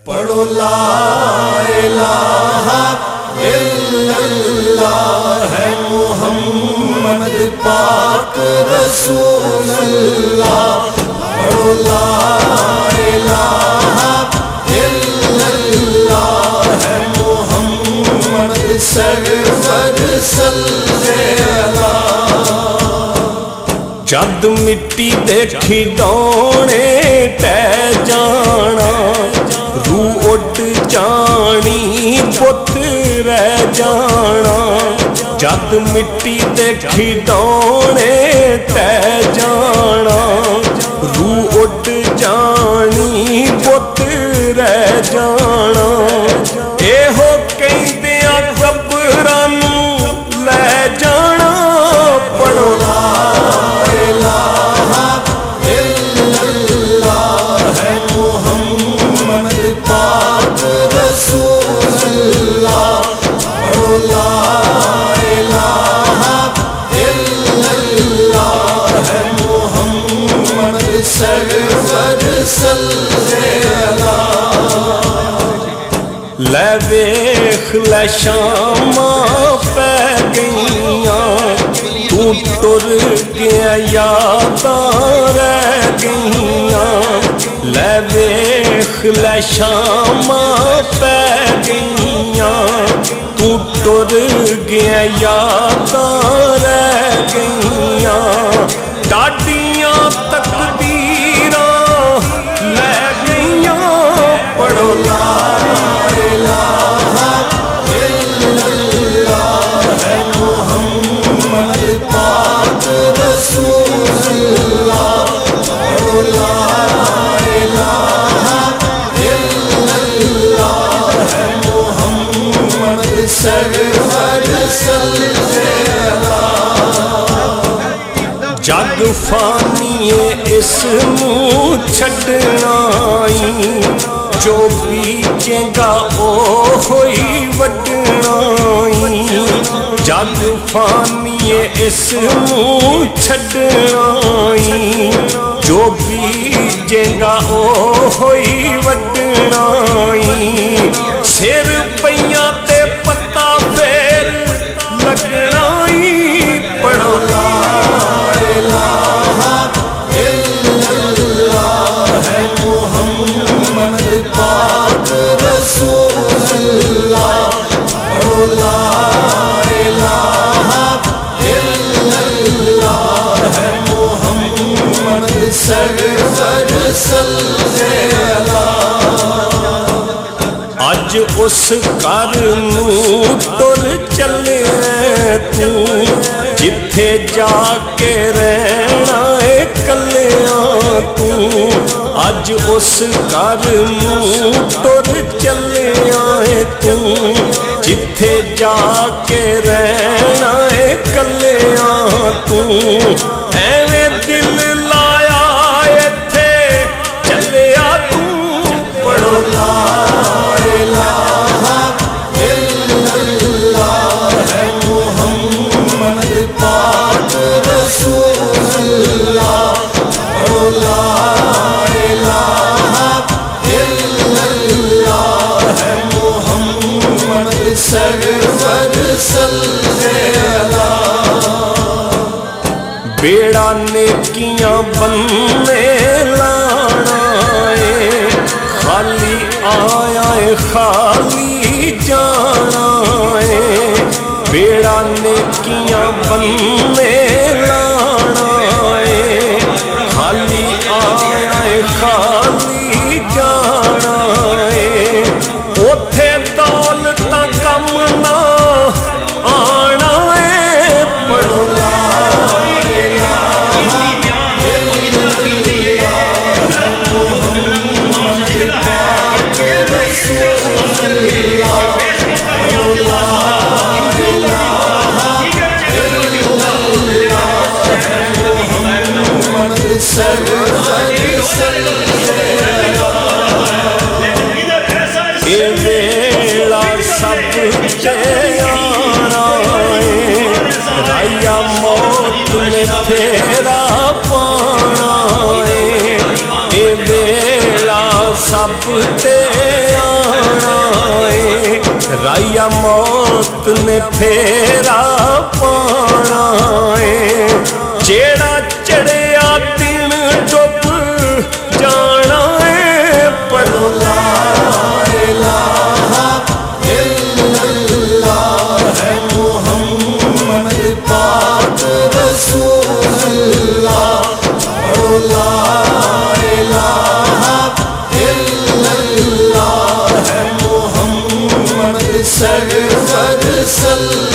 پڑھو لا الہ الا اللہ ہے محمد پاک رسول اللہ. پڑھو لا الہ الا اللہ ہے محمد سرور صلی اللہ. جد مٹی دے کھڈونے ٹہ جانا روح اڈ جانی بت رہ جانا. جد مٹی دے کھڈونے ٹہ جانا روح اڈ جانی بت رہ جانا. ایہو کہندیاں قبراں نوں لے جانا. پڑھو لا الہ الا اللہ ہے محمد پاک رسول اللہ. پڑھو لا الہ الا اللہ ہے محمد سرور صلی اللہ. لے ویکھ لے شاماں پہ گئیاں تو ٹر گیا یاداں رہ گئیاں. لے ویکھ لے شاماں پہ گئیاں تو ٹر گیا یاداں رہ گئیاں. ڈاڈیاں تقدیراں لے گئیاں. پڑھو لا الہ الا اللہ ہے محمد پاک رسول اللہ. پڑھو لا الہ الا اللہ ہے محمد سرور صلی اللہ. جگ فانی اس منہ چھڈنا جو بیچے گا او ہوئی وڈنا. جگ فانی اس منہ چھڈنا جو بیچے گا او ہوئی وڈنا. سر پیاں تے پتا پھر لگنا. پڑھو لا الہ الا اللہ ہے محمد پاک رسول اللہ. پڑھو لا الہ الا اللہ ہے محمد سرور صلی اللہ. اج اس گھر نوں ٹر چلے تو جتھے جا کے رہنا ہے کلیاں تو. اج اس گھر نوں ٹر چلے آئے تو جتھے جا کے رہنا ہے کلیاں تو. ایویں دل لایا ایتھے چلیا تو. پڑھو لا الہ الا اللہ ہے محمد پاک رسول اللہ. پڑھو لا الہ الا اللہ ہے محمد سرور صلی اللہ. بیڑا نیکیاں بننے لانا ہے خالی آیا ہے خالی جانا ہے. بیڑا نیکیاں بننے لانا ہے خالی آیا ہے خالی جانا ہے. اوتھے دولتاں کم نہ آنا ہے. پڑھو لا یہ ویلا سب تے آنا ہے رایا موت نے پھیرا پانا ہے. یہ ویلا سب تے رایا موت نے پھیرا پانا ہے جیڑا چڑھیا دن ڈب جانا ہے پڑھو لا الہ الا اللہ ہے محمد پاک رسول اللہ پڑھو لا الہ الا اللہ ہے محمد سرور صلی